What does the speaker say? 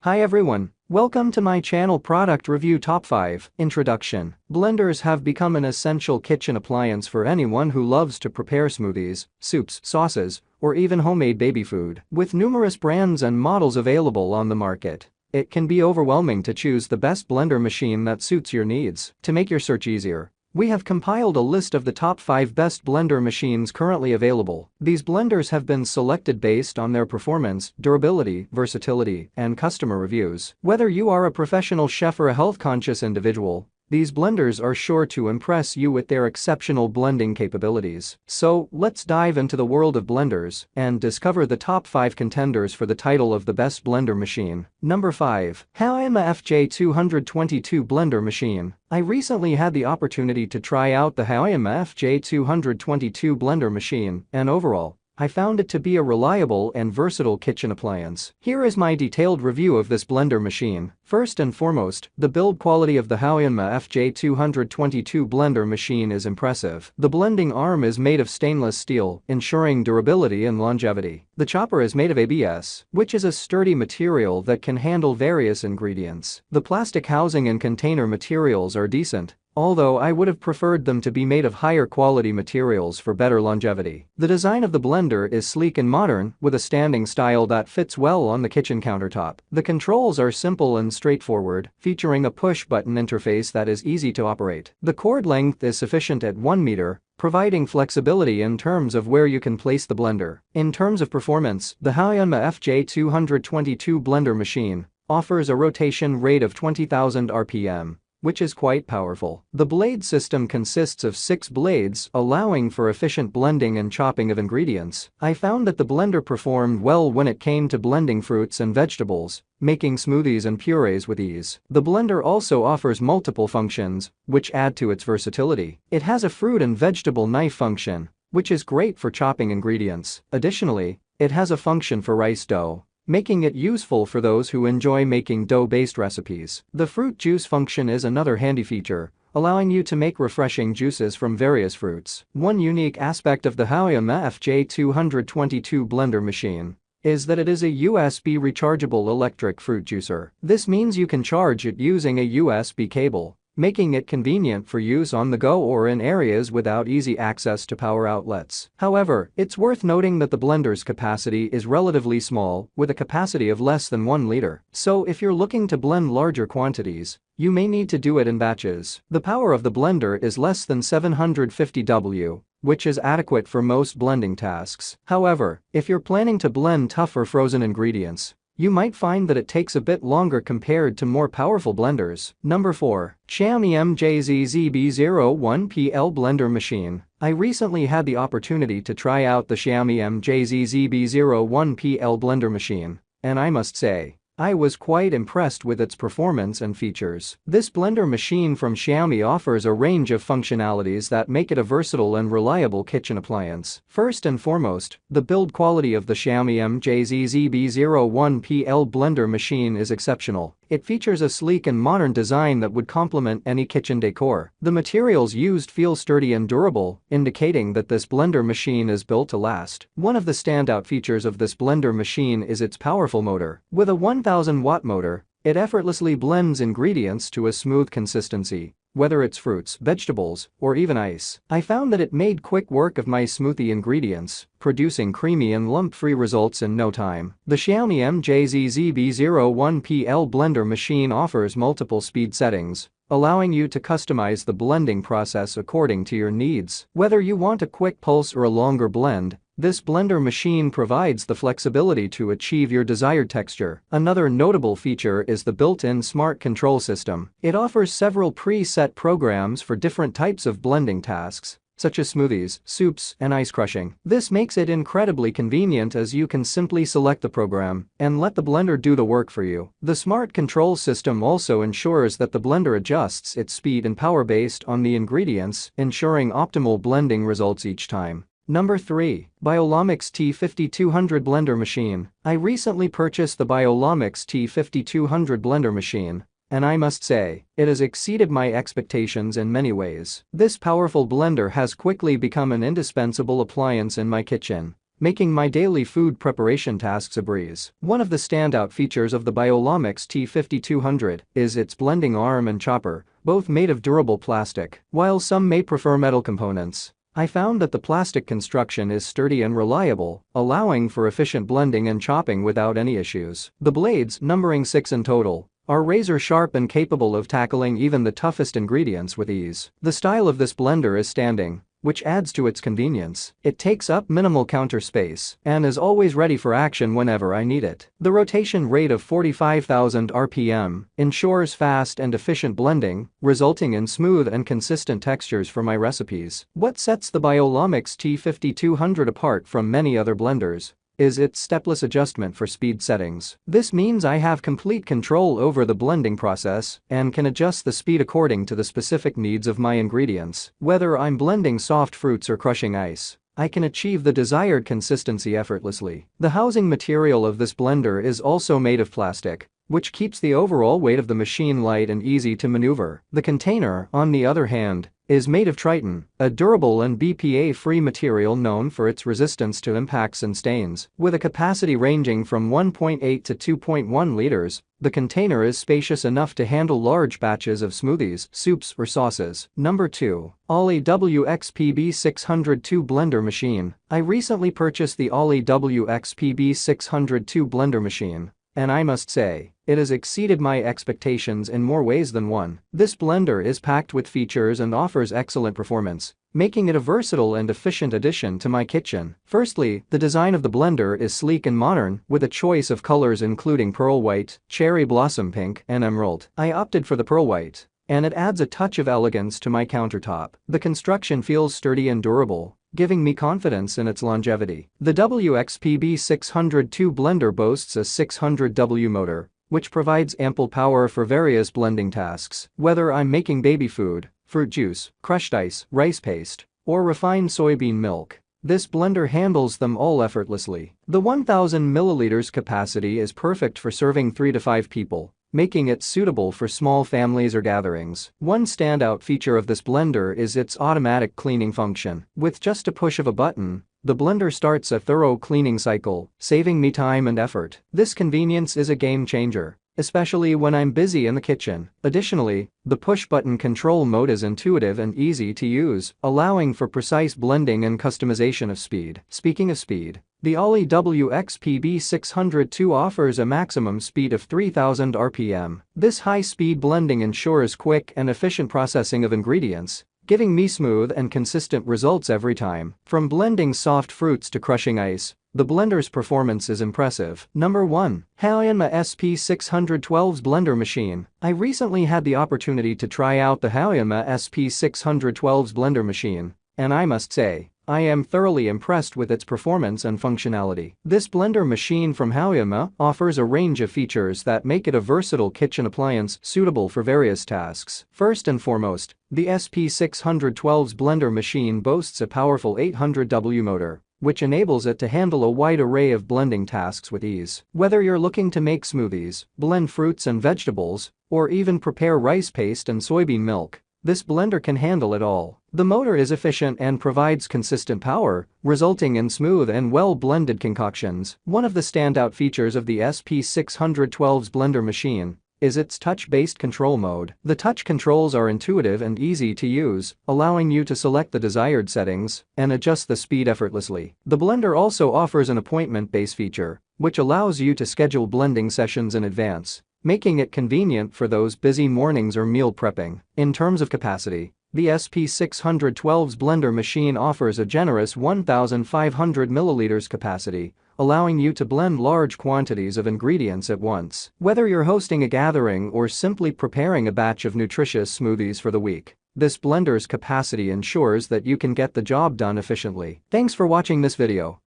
Hi everyone, welcome to my channel Product Review Top 5. Introduction. Blenders have become an essential kitchen appliance for anyone who loves to prepare smoothies, soups, sauces, or even homemade baby food. With numerous brands and models available on the market, it can be overwhelming to choose the best blender machine that suits your needs. To make your search easier, we have compiled a list of the top 5 best blender machines currently available. These blenders have been selected based on their performance, durability, versatility, and customer reviews. Whether you are a professional chef or a health-conscious individual, these blenders are sure to impress you with their exceptional blending capabilities. So, let's dive into the world of blenders and discover the top 5 contenders for the title of the best blender machine. Number 5. HAOYUNMA FJ222 Blender Machine. I recently had the opportunity to try out the HAOYUNMA FJ222 blender machine, and overall, I found it to be a reliable and versatile kitchen appliance. Here is my detailed review of this blender machine. First and foremost, the build quality of the HAOYUNMA FJ222 blender machine is impressive. The blending arm is made of stainless steel, ensuring durability and longevity. The chopper is made of ABS, which is a sturdy material that can handle various ingredients. The plastic housing and container materials are decent, although I would have preferred them to be made of higher quality materials for better longevity. The design of the blender is sleek and modern, with a standing style that fits well on the kitchen countertop. The controls are simple and straightforward, featuring a push-button interface that is easy to operate. The cord length is sufficient at 1 meter, providing flexibility in terms of where you can place the blender. In terms of performance, the HAOYUNMA FJ222 blender machine offers a rotation rate of 20,000 RPM, which is quite powerful. The blade system consists of 6 blades, allowing for efficient blending and chopping of ingredients. I found that the blender performed well when it came to blending fruits and vegetables, making smoothies and purees with ease. The blender also offers multiple functions, which add to its versatility. It has a fruit and vegetable knife function, which is great for chopping ingredients. Additionally, it has a function for rice dough, making it useful for those who enjoy making dough-based recipes. The fruit juice function is another handy feature, allowing you to make refreshing juices from various fruits. One unique aspect of the HAOYUNMA FJ222 blender machine is that it is a USB rechargeable electric fruit juicer. This means you can charge it using a USB cable, making it convenient for use on the go or in areas without easy access to power outlets. However, it's worth noting that the blender's capacity is relatively small, with a capacity of less than 1 liter. So if you're looking to blend larger quantities, you may need to do it in batches. The power of the blender is less than 750 W, which is adequate for most blending tasks. However, if you're planning to blend tougher frozen ingredients, you might find that it takes a bit longer compared to more powerful blenders. Number 4. XIAOMI MJZZB01PL Blender Machine. I recently had the opportunity to try out the XIAOMI MJZZB01PL Blender Machine, and I must say, I was quite impressed with its performance and features. This blender machine from XIAOMI offers a range of functionalities that make it a versatile and reliable kitchen appliance. First and foremost, the build quality of the XIAOMI MJZZB01PL blender machine is exceptional. It features a sleek and modern design that would complement any kitchen decor. The materials used feel sturdy and durable, indicating that this blender machine is built to last. One of the standout features of this blender machine is its powerful motor. With a 1000-watt motor, it effortlessly blends ingredients to a smooth consistency, whether it's fruits, vegetables, or even ice. I found that it made quick work of my smoothie ingredients, producing creamy and lump-free results in no time. The XIAOMI MJZZB01PL blender machine offers multiple speed settings, allowing you to customize the blending process according to your needs. Whether you want a quick pulse or a longer blend, this blender machine provides the flexibility to achieve your desired texture. Another notable feature is the built-in smart control system. It offers several pre-set programs for different types of blending tasks, such as smoothies, soups, and ice crushing. This makes it incredibly convenient as you can simply select the program and let the blender do the work for you. The smart control system also ensures that the blender adjusts its speed and power based on the ingredients, ensuring optimal blending results each time. Number 3. Biolomix T5200 Blender Machine. I recently purchased the Biolomix T5200 Blender Machine, and I must say, it has exceeded my expectations in many ways. This powerful blender has quickly become an indispensable appliance in my kitchen, making my daily food preparation tasks a breeze. One of the standout features of the Biolomix T5200 is its blending arm and chopper, both made of durable plastic. While some may prefer metal components, I found that the plastic construction is sturdy and reliable, allowing for efficient blending and chopping without any issues. The blades, numbering 6 in total, are razor sharp and capable of tackling even the toughest ingredients with ease. The style of this blender is standing, which adds to its convenience. It takes up minimal counter space and is always ready for action whenever I need it. The rotation rate of 45,000 RPM ensures fast and efficient blending, resulting in smooth and consistent textures for my recipes. What sets the Biolomix T5200 apart from many other blenders is its stepless adjustment for speed settings. This means I have complete control over the blending process and can adjust the speed according to the specific needs of my ingredients. Whether I'm blending soft fruits or crushing ice, I can achieve the desired consistency effortlessly. The housing material of this blender is also made of plastic, which keeps the overall weight of the machine light and easy to maneuver. The container, on the other hand, is made of Triton, a durable and BPA-free material known for its resistance to impacts and stains. With a capacity ranging from 1.8 to 2.1 liters, the container is spacious enough to handle large batches of smoothies, soups, or sauces. Number 2. OLOEY WXPB602 Blender Machine. I recently purchased the OLOEY WXPB602 Blender Machine, and I must say, it has exceeded my expectations in more ways than one. This blender is packed with features and offers excellent performance, making it a versatile and efficient addition to my kitchen. Firstly, the design of the blender is sleek and modern, with a choice of colors including pearl white, cherry blossom pink, and emerald. I opted for the pearl white, and it adds a touch of elegance to my countertop. The construction feels sturdy and durable, giving me confidence in its longevity. The WXPB602 blender boasts a 600W motor, which provides ample power for various blending tasks. Whether I'm making baby food, fruit juice, crushed ice, rice paste, or refined soybean milk, this blender handles them all effortlessly. The 1000 milliliters capacity is perfect for serving 3 to 5 people, making it suitable for small families or gatherings. One standout feature of this blender is its automatic cleaning function. With just a push of a button, the blender starts a thorough cleaning cycle, saving me time and effort. This convenience is a game changer, especially when I'm busy in the kitchen. Additionally, the push-button control mode is intuitive and easy to use, allowing for precise blending and customization of speed. Speaking of speed, the OLOEY WXPB602 offers a maximum speed of 3000 RPM. This high-speed blending ensures quick and efficient processing of ingredients, giving me smooth and consistent results every time. From blending soft fruits to crushing ice, the blender's performance is impressive. Number 1. HAOYUNMA SP612's Blender Machine. I recently had the opportunity to try out the HAOYUNMA SP612's Blender Machine, and I must say, I am thoroughly impressed with its performance and functionality. This blender machine from HAOYUNMA offers a range of features that make it a versatile kitchen appliance suitable for various tasks. First and foremost, the SP612's blender machine boasts a powerful 800W motor, which enables it to handle a wide array of blending tasks with ease. Whether you're looking to make smoothies, blend fruits and vegetables, or even prepare rice paste and soybean milk, this blender can handle it all. The motor is efficient and provides consistent power, resulting in smooth and well-blended concoctions. One of the standout features of the SP612's blender machine is its touch-based control mode. The touch controls are intuitive and easy to use, allowing you to select the desired settings and adjust the speed effortlessly. The blender also offers an appointment-based feature, which allows you to schedule blending sessions in advance, making it convenient for those busy mornings or meal prepping. In terms of capacity, the SP612's blender machine offers a generous 1,500 milliliters capacity, allowing you to blend large quantities of ingredients at once. Whether you're hosting a gathering or simply preparing a batch of nutritious smoothies for the week, this blender's capacity ensures that you can get the job done efficiently. Thanks for watching this video.